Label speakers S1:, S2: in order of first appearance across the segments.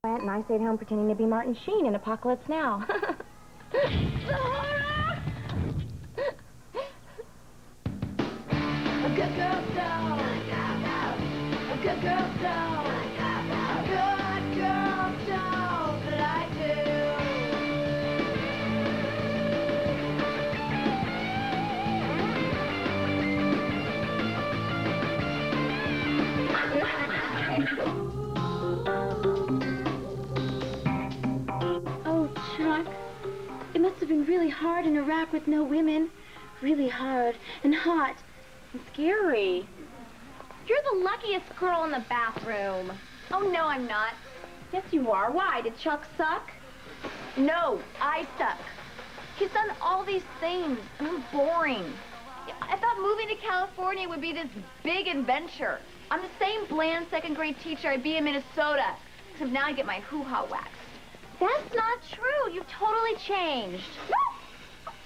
S1: And I stayed home pretending to be Martin Sheen in Apocalypse Now.
S2: A good girl doll. A good girl doll. A good girl doll that I
S3: Oh, Chuck, it must have been really hard in Iraq with no women. Really hard and hot and scary.
S1: You're the luckiest girl in the bathroom.
S4: Oh, no, I'm not.
S1: Yes, you are. Why? Did Chuck suck?
S4: No, I suck. He's done all these things, and I'm boring. I thought moving to California would be this big adventure. I'm the same bland second-grade teacher I'd be in Minnesota, except now I get my hoo-ha waxed.
S1: That's not true. You've totally changed.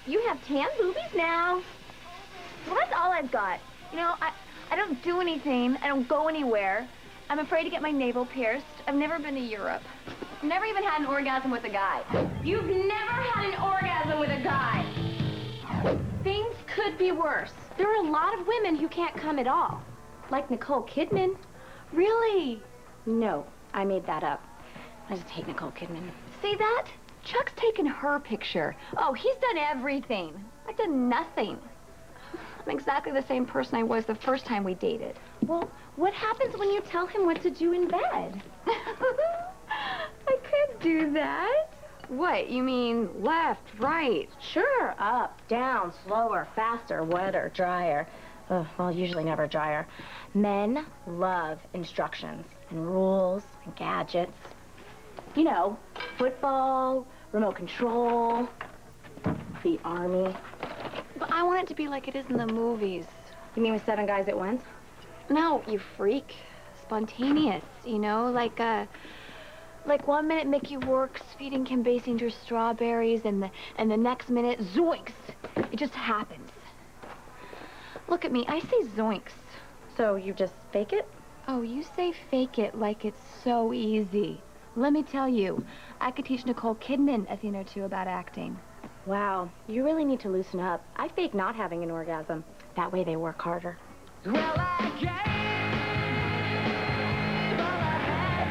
S1: You have tan boobies now.
S4: Well, that's all I've got. You know, I don't do anything. I don't go anywhere. I'm afraid to get my navel pierced. I've never been to Europe. I've never even had an orgasm with a guy.
S1: You've never had an orgasm with a guy. Things could be worse. There are a lot of women who can't come at all. Like Nicole Kidman.
S4: Really?
S1: No, I made that up. I just hate Nicole Kidman.
S4: See that? Chuck's taken her picture. Oh, he's done everything. I've done nothing. I'm exactly the same person I was the first time we dated.
S1: Well, what happens when you tell him what to do in bed?
S4: I could do that. What, you mean left, right?
S1: Sure, up, down, slower, faster, wetter, drier. Well, usually never drier. Men love instructions and rules and gadgets. You know, football, remote control, the army.
S4: But I want it to be like it is in the movies.
S1: You mean with 7 guys at once?
S4: No, you freak. Spontaneous, you know, like 1 minute Mickey works feeding Kim Basinger strawberries, and the next minute, zoinks! It just happens. Look at me, I say zoinks.
S1: So you just fake it?
S4: Oh, you say fake it like it's so easy. Let me tell you, I could teach Nicole Kidman a thing or two about acting.
S1: Wow, you really need to loosen up. I fake not having an orgasm. That way they work harder.
S2: Well, I gave all I had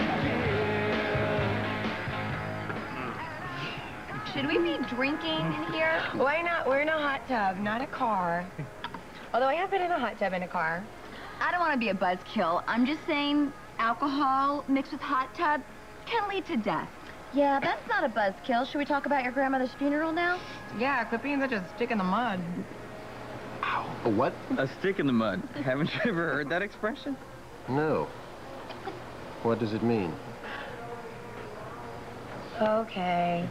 S2: to give.
S4: Should we be drinking in here?
S5: Why not? We're in a hot tub, not a car. Although I have been in a hot tub in a car.
S4: I don't want to be a buzzkill. I'm just saying alcohol mixed with hot tub can lead to death. Yeah, that's not a buzzkill. Should we talk about your grandmother's funeral now?
S5: Yeah, quit being such a stick in the mud.
S6: A what?
S7: A stick in the mud. Haven't you ever heard that expression?
S6: No. What does it mean?
S5: Okay.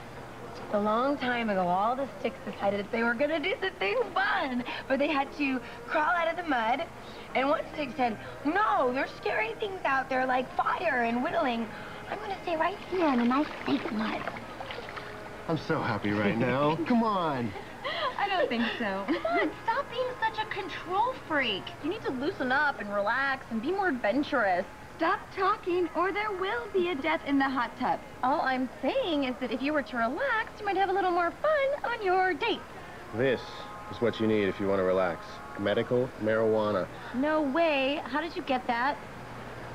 S5: A long time ago, all the sticks decided that they were going to do something fun, but they had to crawl out of the mud. And one stick said, no, there's scary things out there like fire and whittling. I'm going to stay right here in a nice safe mud.
S6: I'm so happy right now. Come on.
S4: I don't think so.
S1: Come on, stop being such a control freak. You need to loosen up and relax and be more adventurous.
S4: Stop talking or there will be a death in the hot tub.
S1: All I'm saying is that if you were to relax, you might have a little more fun on your date.
S6: This is what you need if you want to relax. Medical marijuana.
S1: No way. How did you get that?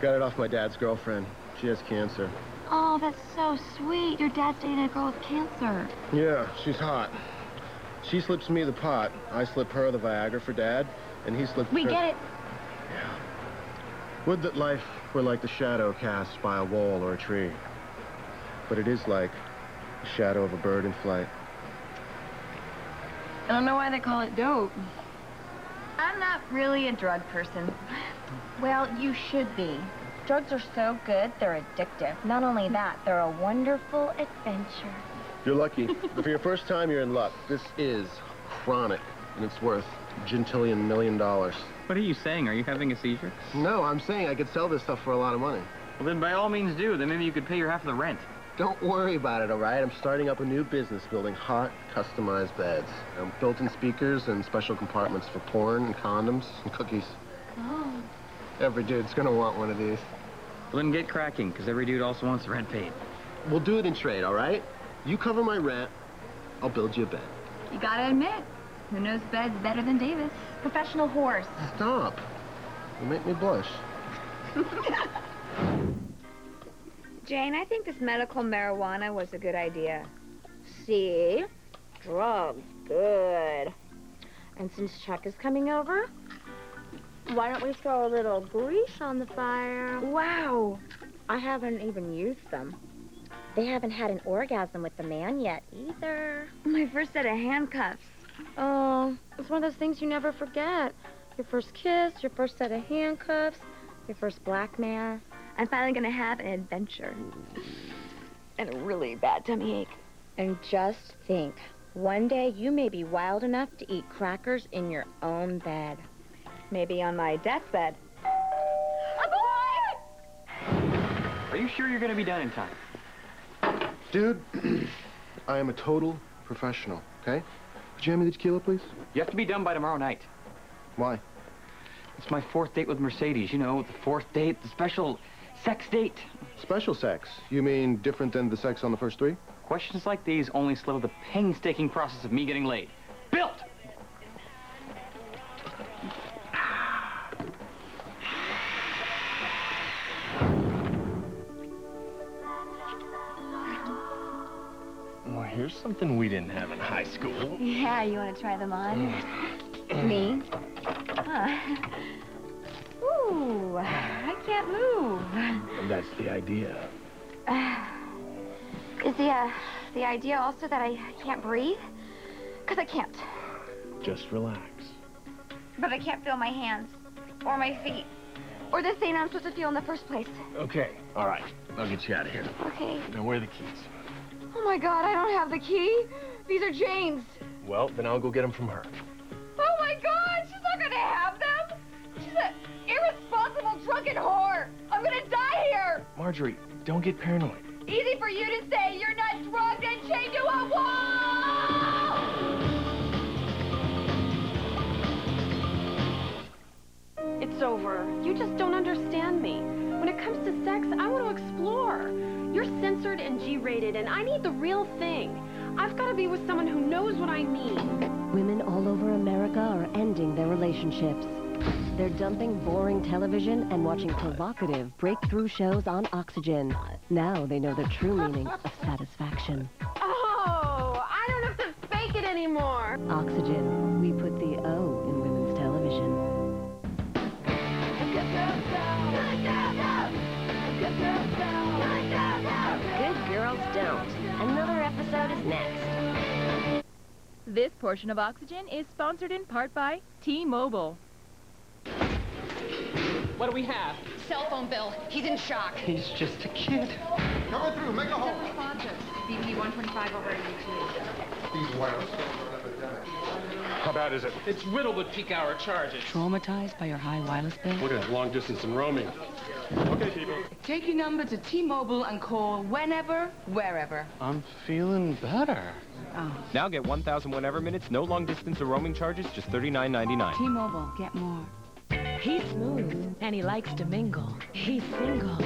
S6: Got it off my dad's girlfriend. She has cancer.
S4: Oh, that's so sweet. Your dad's dating a girl with cancer.
S6: Yeah, she's hot. She slips me the pot. I slip her the Viagra for Dad, and he slips
S1: We
S6: her...
S1: get it.
S6: Yeah. Would that life were like the shadow cast by a wall or a tree. But it is like the shadow of a bird in flight.
S5: I don't know why they call it dope.
S4: I'm not really a drug person.
S1: Well, you should be. Drugs are so good, they're addictive. Not only that, they're a wonderful adventure.
S6: You're lucky. For your first time, you're in luck. This is chronic, and it's worth $1 million.
S7: What are you saying? Are you having a seizure?
S6: No, I'm saying I could sell this stuff for a lot of money.
S7: Well, then by all means do. Then maybe you could pay your half of the rent.
S6: Don't worry about it, all right? I'm starting up a new business building hot, customized beds. Built-in speakers and special compartments for porn and condoms and cookies.
S4: Oh.
S6: Every dude's gonna want one of these.
S7: Well, then get cracking, because every dude also wants the rent paid.
S6: We'll do it in trade, all right? You cover my rent, I'll build you a bed.
S5: You gotta admit, who knows beds better than Davis?
S1: Professional horse.
S6: Stop. You make me blush.
S4: Jane, I think this medical marijuana was a good idea.
S1: See? Drugs. Good. And since Chuck is coming over, why don't we throw a little grease on the fire?
S4: Wow.
S1: I haven't even used them. They haven't had an orgasm with the man yet either.
S4: My first set of handcuffs.
S1: Oh, it's one of those things you never forget. Your first kiss, your first set of handcuffs, your first black man.
S4: I'm finally gonna have an adventure. And a really bad tummy ache.
S1: And just think, one day you may be wild enough to eat crackers in your own bed.
S4: Maybe on my deathbed.
S7: Are you sure you're gonna be done in time?
S6: Dude, I am a total professional, okay? Would you hand me the tequila, please?
S7: You have to be done by tomorrow night.
S6: Why?
S7: It's my 4th date with Mercedes. You know, the 4th date, the special sex date.
S6: Special sex? You mean different than the sex on the first 3?
S7: Questions like these only slow the painstaking process of me getting laid. Built!
S8: Well, here's something we didn't have in high school.
S4: Yeah, you wanna try them on? Me? Huh. Ooh, I can't move.
S8: That's the idea.
S4: Is the idea also that I can't breathe? Because I can't.
S8: Just relax.
S4: But I can't feel my hands, or my feet, or the thing I'm supposed to feel in the first place.
S8: Okay, all right. I'll get you out of here.
S4: Okay.
S8: Now, where are the keys?
S4: Oh my God, I don't have the key. These are Jane's.
S8: Well, then I'll go get them from her.
S4: Oh my God, she's not gonna have them. She's an irresponsible, drunken whore. I'm gonna die here.
S8: Marjorie, don't get paranoid.
S4: Easy for you to say. You're not drugged and chained to a wall.
S3: It's over. You just don't understand me. When it comes to sex, I want to explore. You're censored and G-rated, and I need the real thing. I've got to be with someone who knows what I mean.
S9: Women all over America are ending their relationships. They're dumping boring television and watching provocative breakthrough shows on Oxygen. Now they know the true meaning of satisfaction.
S3: Oh, I don't have to fake it anymore.
S9: Oxygen. We put the O in women's television.
S2: Good girls don't. Another episode is next.
S10: This portion of Oxygen is sponsored in part by T-Mobile.
S11: What do we have?
S12: Cell phone bill. He's in shock.
S8: He's just a kid.
S6: Coming through, make a hole.
S12: BP 125 over 82.
S6: These wireless phones are an epidemic.
S8: How bad is it?
S11: It's riddled with peak hour charges.
S13: Traumatized by your high wireless bill?
S8: We're doing long distance and roaming. Okay, people.
S12: Take your number to T-Mobile and call whenever, wherever.
S8: I'm feeling better.
S12: Oh.
S14: Now get 1,000 whenever minutes, no long distance or roaming charges, just $39.99.
S12: T-Mobile, get more.
S13: He's smooth, and he likes to mingle. He's single.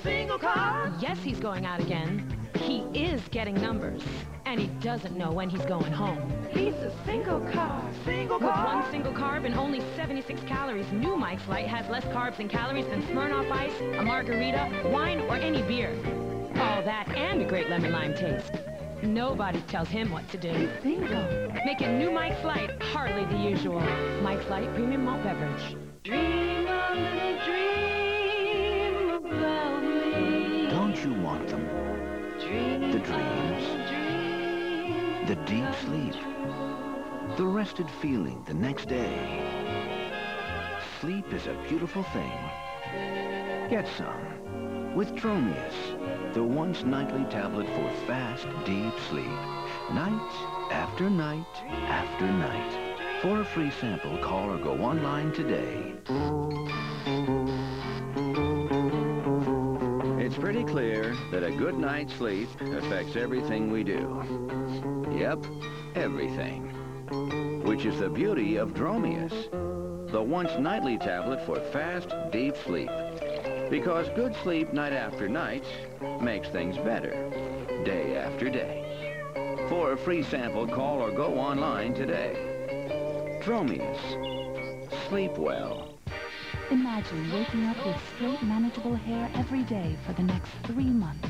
S11: Single car?
S13: Yes, he's going out again. He is getting numbers, and he doesn't know when he's going home.
S11: He's a single car. Single
S13: With
S11: car?
S13: one single carb and only 76 calories, New Mike's Light has less carbs and calories than Smirnoff Ice, a margarita, wine, or any beer. All that and a great lemon lime taste. Nobody tells him what to do.
S12: He's single.
S13: Making New Mike's Light hardly the usual. Mike's Light Premium Malt Beverage.
S11: Dream a little dream about me.
S15: Don't you want them?
S11: Dream
S15: The dreams.
S11: dream.
S15: The deep sleep. The rested feeling the next day. Sleep is a beautiful thing. Get some. With Dromius, the once nightly tablet for fast, deep sleep. Night after night after night. For a free sample, call or go online today. It's pretty clear that a good night's sleep affects everything we do. Yep, everything. Which is the beauty of Dromius, the once nightly tablet for fast, deep sleep. Because good sleep night after night makes things better, day after day. For a free sample, call or go online today. Dromius. Sleep well.
S16: Imagine waking up with straight, manageable hair every day for the next 3 months.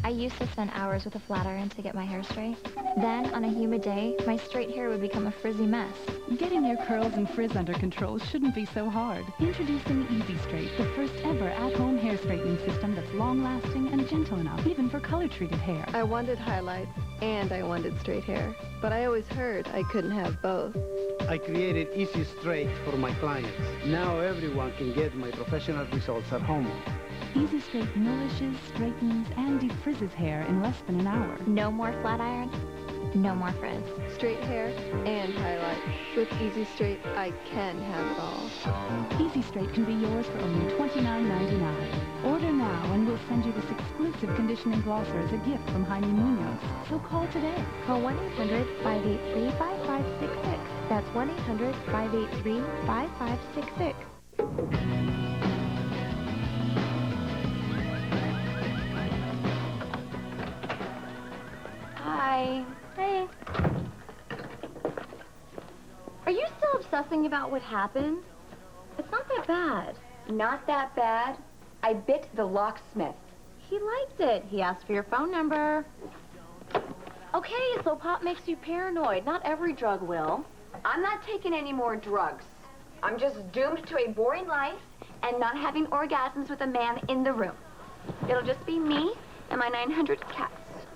S4: I used to spend hours with a flat iron to get my hair straight. Then, on a humid day, my straight hair would become a frizzy mess.
S16: Getting your curls and frizz under control shouldn't be so hard. Introducing Easy Straight, the first ever at-home hair straightening system that's long-lasting and gentle enough, even for color-treated hair.
S17: I wanted highlights and I wanted straight hair, but I always heard I couldn't have both.
S18: I created Easy Straight for my clients. Now everyone can get my professional results at home.
S16: Easy Straight nourishes, straightens, and defrizzes hair in less than an hour.
S4: No more flat iron, no more frizz.
S17: Straight hair and highlights. With Easy Straight, I can have it all.
S16: Easy Straight can be yours for only $29.99. Order now and we'll send you this exclusive conditioning glosser as a gift from Jaime Munoz. So call today.
S4: Call 1-800-583-5566. That's 1-800-583-5566. Hi. Hey. Are you still obsessing about what happened? It's not that bad.
S5: Not that bad. I bit the locksmith.
S1: He liked it. He asked for your phone number. Okay, so pot makes you paranoid. Not every drug will.
S5: I'm not taking any more drugs. I'm just doomed to a boring life and not having orgasms with a man in the room. It'll just be me and my 900 cats.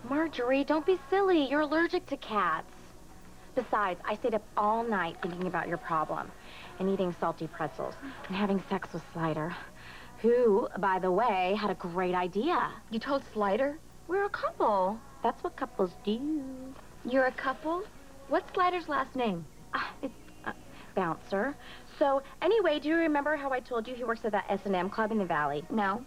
S1: Marjorie, don't be silly. You're allergic to cats. Besides, I stayed up all night thinking about your problem and eating salty pretzels and having sex with Slider, who, by the way, had a great idea.
S5: You told Slider?
S1: We're a couple. That's what couples do.
S5: You're a couple? What's Slider's last name?
S1: It's Bouncer. So, anyway, do you remember how I told you he works at that S&M club in the Valley?
S5: No.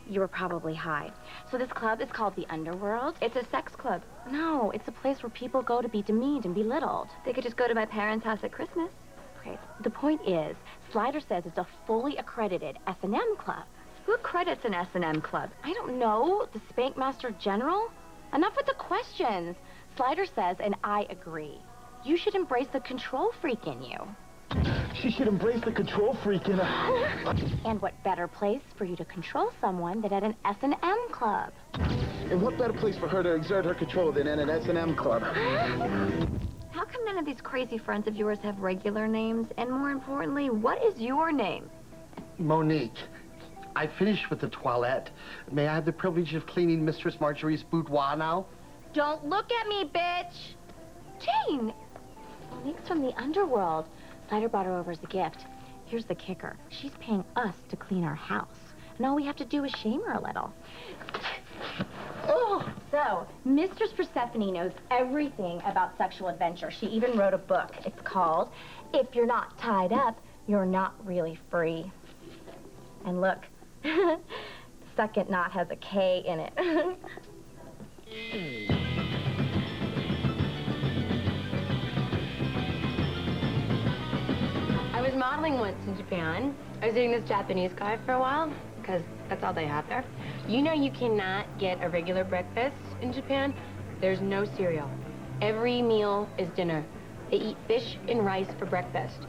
S1: You were probably high. So this club is called the Underworld.
S5: It's a sex club.
S1: No, it's a place where people go to be demeaned and belittled.
S5: They could just go to my parents' house at Christmas.
S1: Okay, the point is, Slider says it's a fully accredited S&M club.
S5: Who accredits an S&M club?
S1: I don't know. The Spank Master General? Enough with the questions. Slider says, and I agree, you should embrace the control freak in you.
S6: She should embrace the control freak in her.
S1: And what better place for you to control someone than at an S&M club?
S6: And what better place for her to exert her control than at an S&M club?
S5: How come none of these crazy friends of yours have regular names? And more importantly, what is your name?
S18: Monique, I finished with the toilette. May I have the privilege of cleaning Mistress Marjorie's boudoir now?
S1: Don't look at me, bitch!
S5: Jane!
S1: Monique's from the Underworld. Slider brought her over as a gift. Here's the kicker. She's paying us to clean our house. And all we have to do is shame her a little. Oh! So, Mistress Persephone knows everything about sexual adventure. She even wrote a book. It's called, If You're Not Tied Up, You're Not Really Free. And look, the second knot has a K in it.
S5: I was modeling once in Japan. I was dating this Japanese guy for a while, because that's all they have there. You know you cannot get a regular breakfast in Japan. There's no cereal. Every meal is dinner. They eat fish and rice for breakfast.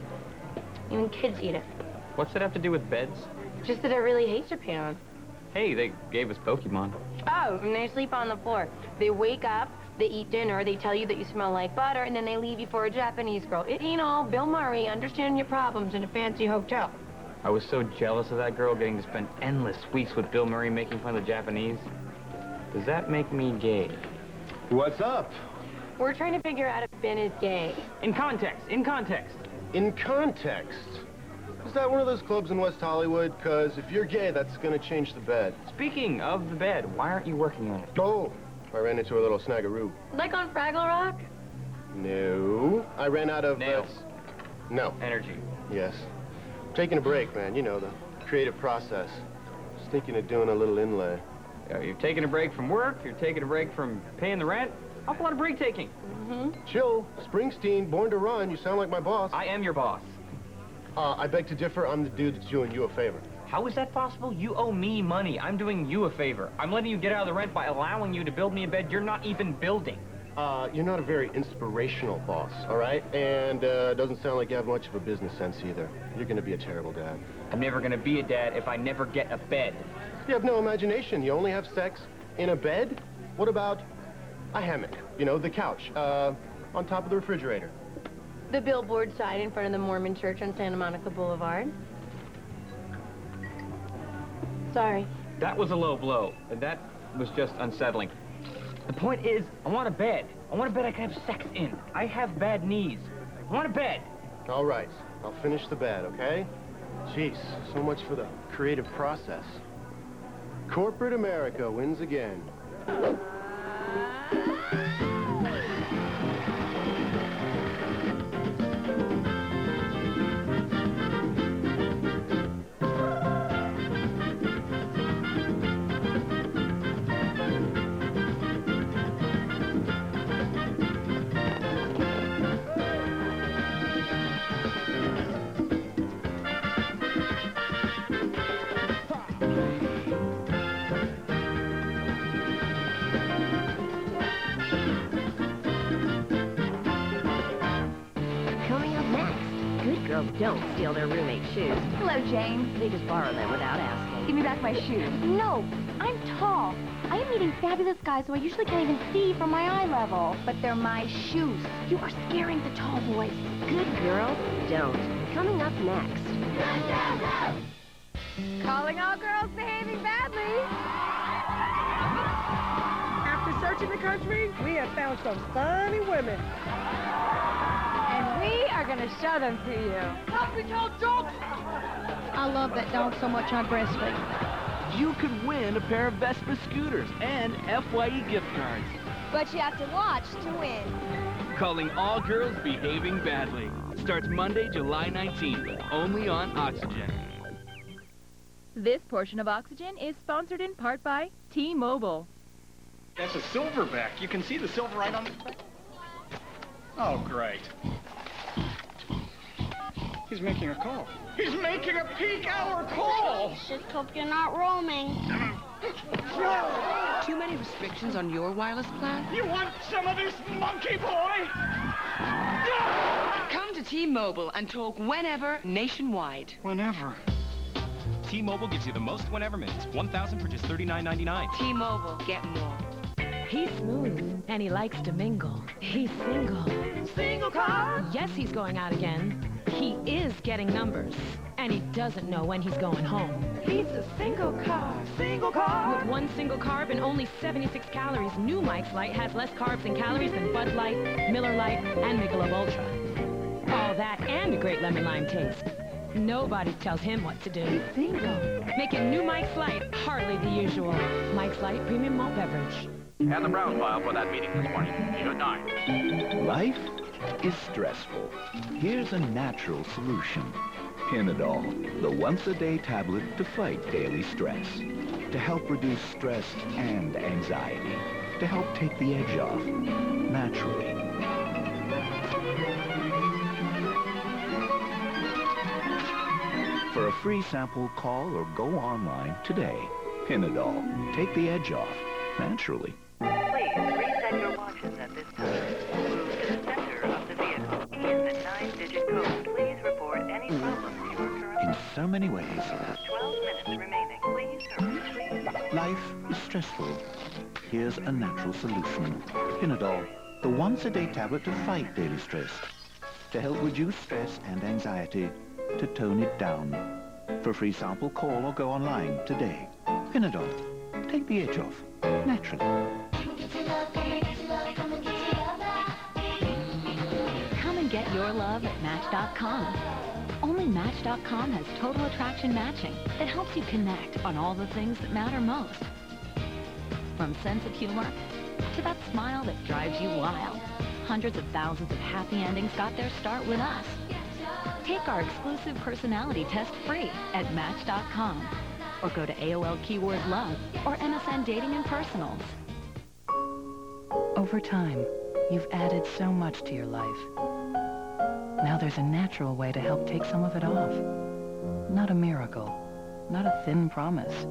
S5: Even kids eat it.
S7: What's that have to do with beds?
S5: Just that I really hate Japan.
S7: Hey, they gave us Pokemon.
S5: Oh, and they sleep on the floor. They wake up, they eat dinner, they tell you that you smell like butter, and then they leave you for a Japanese girl. It ain't all Bill Murray understanding your problems in a fancy hotel.
S7: I was so jealous of that girl getting to spend endless weeks with Bill Murray making fun of the Japanese. Does that make me gay?
S6: What's up?
S5: We're trying to figure out if Ben is gay.
S7: In context, in context.
S6: In context? Is that one of those clubs in West Hollywood? Because if you're gay, that's going to change the bed.
S7: Speaking of the bed, why aren't you working on it?
S6: Oh, I ran into a little snaggeroo.
S5: Like on Fraggle Rock?
S6: No. I ran out of...
S7: Nails.
S6: No.
S7: Energy.
S6: Yes. Taking a break, man. You know, the creative process. Just thinking of doing a little inlay.
S7: You're taking a break from work, you're taking a break from paying the rent. Awful lot of break taking.
S6: Chill. Springsteen, Born to Run. You sound like my boss.
S7: I am your boss.
S6: I beg to differ. I'm the dude that's doing you a favor.
S7: How is that possible? You owe me money. I'm doing you a favor. I'm letting you get out of the rent by allowing you to build me a bed you're not even building.
S6: You're not a very inspirational boss, all right? And doesn't sound like you have much of a business sense either. You're gonna be a terrible dad.
S7: I'm never gonna be a dad if I never get a bed.
S6: You have no imagination. You only have sex in a bed? What about a hammock? You know, the couch, on top of the refrigerator.
S5: The billboard sign in front of the Mormon church on Santa Monica Boulevard. Sorry.
S7: That was a low blow. That was just unsettling. The point is, I want a bed. I want a bed I can have sex in. I have bad knees. I want a bed.
S6: All right, I'll finish the bed, okay? Jeez, so much for the creative process. Corporate America wins again.
S9: Don't steal their roommate's shoes.
S4: Hello, Jane.
S9: They just borrow them without asking.
S4: Give me back my shoes. No, I'm tall. I am meeting fabulous guys who I usually can't even see from my eye level. But they're my shoes. You are scaring the tall boys.
S9: Good girls, don't. Coming up next.
S4: Calling all girls behaving badly.
S11: After searching the country, we have found some funny women.
S4: And we are going to show them to you.
S11: Help me tell jokes!
S5: I love that dog so much I breastfeed.
S19: You could win a pair of Vespa scooters and FYE gift cards.
S4: But you have to watch to win.
S19: Calling all girls behaving badly. Starts Monday, July 19th, only on Oxygen.
S10: This portion of Oxygen is sponsored in part by T-Mobile.
S8: That's a silverback. You can see the silver right on the back. Oh, great. He's making a call. He's making a peak hour call!
S2: Just hope you're not roaming.
S12: Too many restrictions on your wireless plan?
S8: You want some of this, monkey boy?
S12: Come to T-Mobile and talk whenever, nationwide.
S8: Whenever.
S14: T-Mobile gives you the most whenever minutes. 1,000 for just $39.99.
S12: T-Mobile, get more.
S13: He's smooth, and he likes to mingle. He's single.
S11: Single car?
S13: Yes, he's going out again. He is getting numbers, and he doesn't know when he's going home.
S11: He's a single car. Single car?
S13: With one single carb and only 76 calories, new Mike's Light has less carbs and calories than Bud Light, Miller Light, and Michelob Ultra. All that and a great lemon lime taste. Nobody tells him what to do.
S11: He's single.
S13: Making new Mike's Light hardly the usual. Mike's Light Premium Malt Beverage.
S20: And the brown file for that meeting this morning. 809.
S15: Life is stressful. Here's a natural solution. Pinadol, the once-a-day tablet to fight daily stress. To help reduce stress and anxiety. To help take the edge off, naturally. For a free sample, call or go online today. Pinadol, take the edge off, naturally.
S21: Please reset your watches at this time. Move to the center of the vehicle. Key in the 9-digit code. Please report any problems you are currently...
S15: In so many ways,
S21: 12 minutes remaining. Please hurry.
S15: life is stressful. Here's a natural solution. Pinadol, the once-a-day tablet to fight daily stress. To help reduce stress and anxiety. To tone it down. For a free sample, call or go online today. Pinadol, take the edge off, naturally.
S9: Come and get your love at Match.com. Only Match.com has total attraction matching that helps you connect on all the things that matter most. From sense of humor to that smile that drives you wild. Hundreds of thousands of happy endings got their start with us. Take our exclusive personality test free at Match.com. Or go to AOL keyword love or MSN Dating and Personals.
S22: Over time, you've added so much to your life. Now there's a natural way to help take some of it off. Not a miracle, not a thin promise.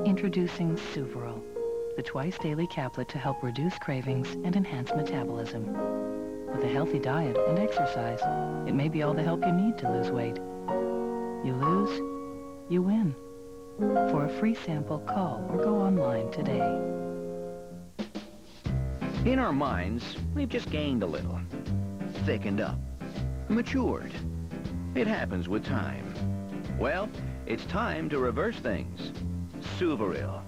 S22: Introducing Suvoril, the twice-daily caplet to help reduce cravings and enhance metabolism. With a healthy diet and exercise, it may be all the help you need to lose weight. You lose, you win. For a free sample, call or go online today.
S15: In our minds, we've just gained a little, thickened up, matured. It happens with time. Well, it's time to reverse things. Suvoril.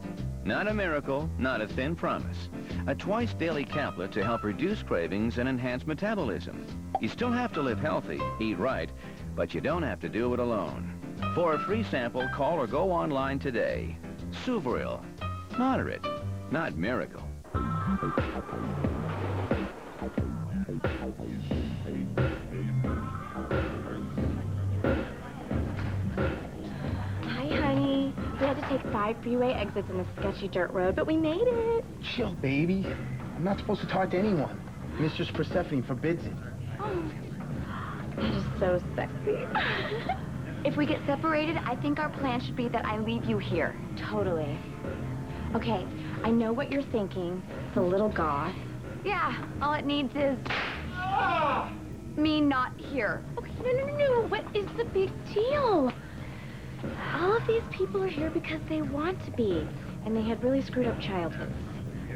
S15: Not a miracle, not a thin promise. A twice-daily caplet to help reduce cravings and enhance metabolism. You still have to live healthy, eat right, but you don't have to do it alone. For a free sample, call or go online today. Suvoril. Moderate, not miracle.
S1: Hi, honey. We had to take 5 freeway exits in the sketchy dirt road, but we made it.
S3: Chill, baby. I'm not supposed to talk to anyone. Mistress Persephone forbids it.
S1: Oh, that is so sexy.
S4: If we get separated, I think our plan should be that I leave you here.
S1: Totally. Okay, I know what you're thinking. It's a little goth.
S4: Yeah, all it needs is... me not here.
S1: Okay, no. What is the big deal? All of these people are here because they want to be, and they had really screwed up childhoods.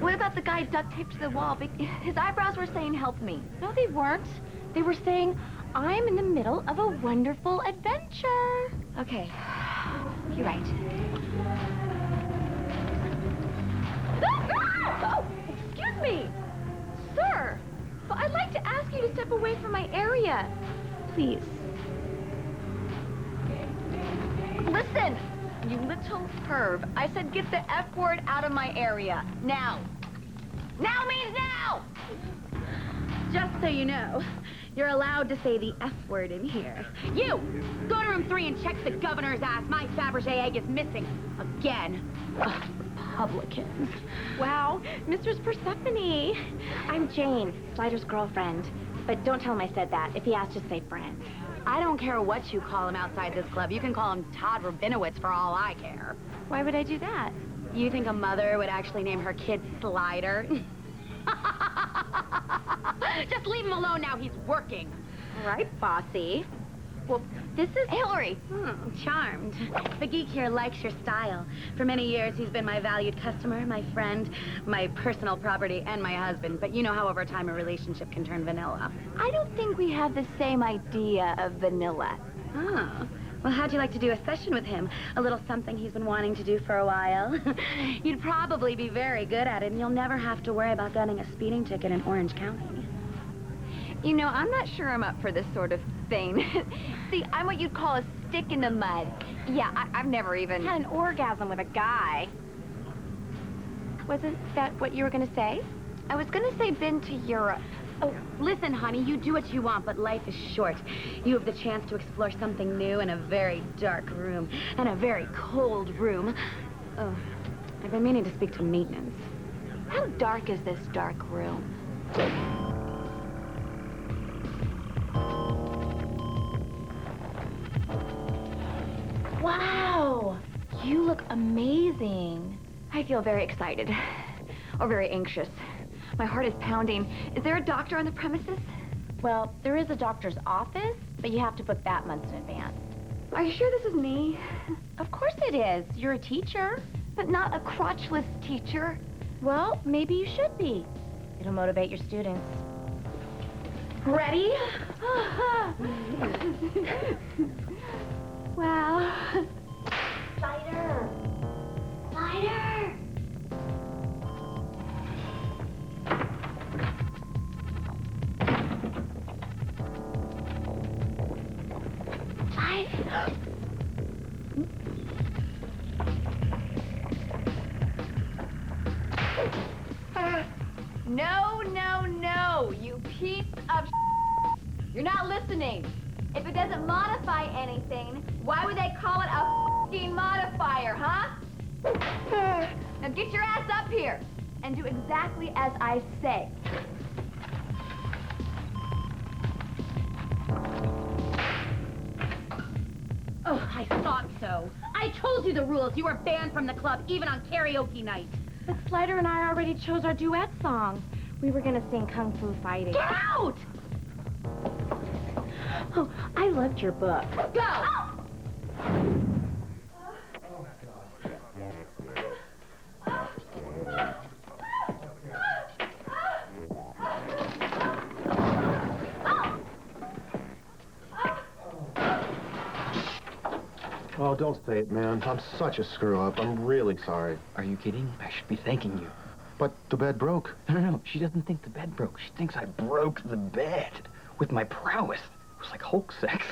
S4: What about the guy duct taped to the wall? His eyebrows were saying, help me.
S1: No, they weren't. They were saying, I'm in the middle of a wonderful adventure. Okay, you're right.
S4: Oh, excuse me. Sir, but I'd like to ask you to step away from my area.
S1: Please.
S4: Listen, you little perv. I said get the F word out of my area. Now. Now means now!
S1: Just so you know, you're allowed to say the F word in here.
S5: You! Go to room 3 and check the governor's ass. My Fabergé egg is missing. Again.
S1: Ugh, Republicans. Wow, Mistress Persephone. I'm Jane, Slider's girlfriend. But don't tell him I said that. If he asks, just say friend.
S5: I don't care what you call him outside this club. You can call him Todd Rabinowitz for all I care.
S1: Why would I do that?
S5: You think a mother would actually name her kid Slider? Just leave him alone now. He's working.
S1: All right, bossy. Well, this is
S5: Hillary.
S1: Charmed. The geek here likes your style. For many years, he's been my valued customer, my friend, my personal property, and my husband. But you know how over time a relationship can turn vanilla.
S4: I don't think we have the same idea of vanilla.
S1: Oh. Well, how'd you like to do a session with him? A little something he's been wanting to do for a while. You'd probably be very good at it, and you'll never have to worry about getting a speeding ticket in Orange County.
S4: You know, I'm not sure I'm up for this sort of thing. See, I'm what you'd call a stick in the mud. Yeah, I've never even...
S1: had an orgasm with a guy. Wasn't that what you were going to say?
S4: I was going to say been to Europe.
S5: Oh, listen, honey, you do what you want, but life is short. You have the chance to explore something new in a very dark room, and a very cold room. Oh, I've been meaning to speak to maintenance.
S4: How dark is this dark room?
S1: Wow, you look amazing.
S4: I feel very excited, or very anxious. My heart is pounding. Is there a doctor on the premises?
S1: Well, there is a doctor's office, but you have to book that months in advance.
S4: Are you sure this is me?
S1: Of course it is. You're a teacher.
S4: But not a crotchless teacher.
S1: Well, maybe you should be. It'll motivate your students. Ready?
S4: Wow.
S1: Slider! Slider!
S4: No, no, no, you piece of You're not listening. If it doesn't modify anything, why would they call it a f***ing modifier, huh? Now get your ass up here and do exactly as I say.
S5: Oh, I thought so.
S16: I told you the rules. You were banned from the club, even on karaoke night.
S1: But Slider and I already chose our duet song. We were gonna sing Kung Fu Fighting.
S16: Get out!
S1: Oh, I loved your book.
S16: Go!
S6: Oh, don't say it, man. I'm such a screw-up. I'm really sorry.
S7: Are you kidding? I should be thanking you.
S6: But the bed broke.
S7: No. She doesn't think the bed broke. She thinks I broke the bed with my prowess. It was like Hulk sex.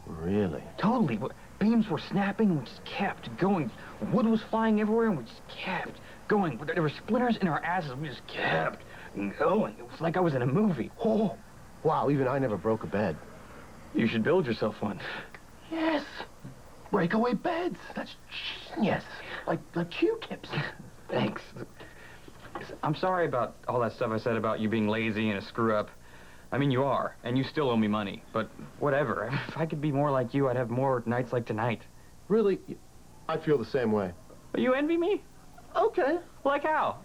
S6: Really?
S7: Totally. Beams were snapping and we just kept going. Wood was flying everywhere and we just kept going. There were splinters in our asses and we just kept going. It was like I was in a movie.
S6: Oh, wow, even I never broke a bed.
S7: You should build yourself one.
S6: Yes. Breakaway beds. That's genius. Like Q-tips.
S7: Thanks. I'm sorry about all that stuff I said about you being lazy and a screw-up. I mean, you are, and you still owe me money, but whatever. If I could be more like you, I'd have more nights like tonight.
S6: Really? I feel the same way.
S7: You envy me?
S6: Okay.
S7: Like how?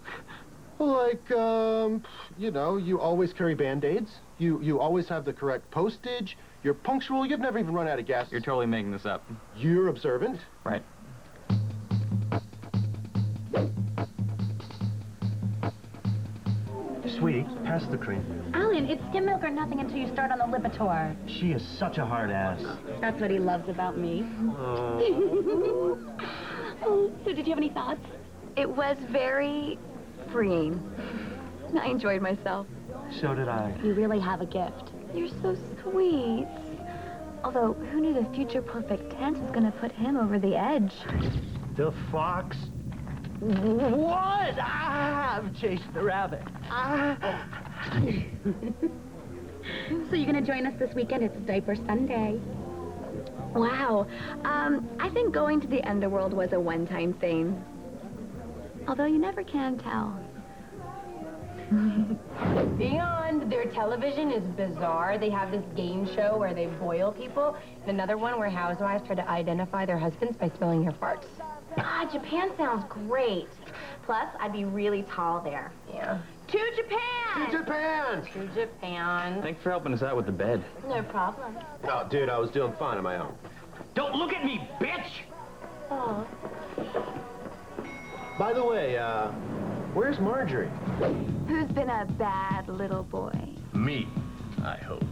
S6: Like, you know, you always carry Band-Aids. You always have the correct postage. You're punctual. You've never even run out of gas.
S7: You're totally making this up.
S6: You're observant.
S7: Right.
S3: Sweetie, pass the cream.
S16: Alan, it's skim milk or nothing until you start on the Lipitor.
S3: She is such a hard ass.
S16: That's what he loves about me.
S3: Oh.
S16: Oh, so did you have any thoughts?
S4: It was very freeing. I enjoyed myself.
S3: So did I.
S16: You really have a gift.
S4: You're so sweet. Although, who knew the future perfect tense was going to put him over the edge?
S3: The fox. What? I've chased the rabbit.
S16: So you're gonna join us this weekend? It's Diaper Sunday.
S4: Wow. I think going to the underworld was a one-time thing. Although you never can tell.
S5: Beyond, their television is bizarre. They have this game show where they boil people, and another one where housewives try to identify their husbands by smelling their farts.
S1: Ah, Japan sounds great. Plus, I'd be really tall there.
S5: Yeah.
S1: To Japan!
S6: To Japan!
S5: To Japan.
S7: Thanks for helping us out with the bed.
S1: No problem.
S6: Oh, dude, I was doing fine on my own.
S7: Don't look at me, bitch!
S1: Oh.
S6: By the way, where's Marjorie?
S4: Who's been a bad little boy?
S20: Me, I hope.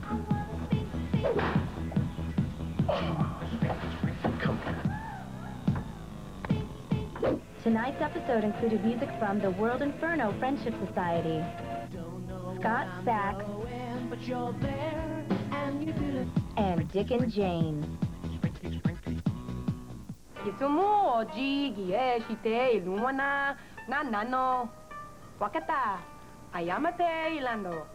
S6: Come here.
S1: Tonight's episode included music from the World Inferno Friendship Society, Scott Sachs, and Dick and Jane.
S5: いつもじぎえしているもな、なんなの。わかった。謝っていらんど。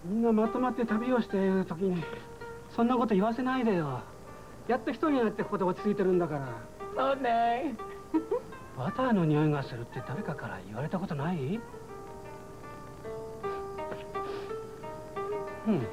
S11: みんなまとまって旅をしている時にそんなこと言わせないでよ。やっと一人になってここで落ち着いてるんだから。
S5: そうね。
S11: バターの匂いがするって誰かから言われたことない？うん。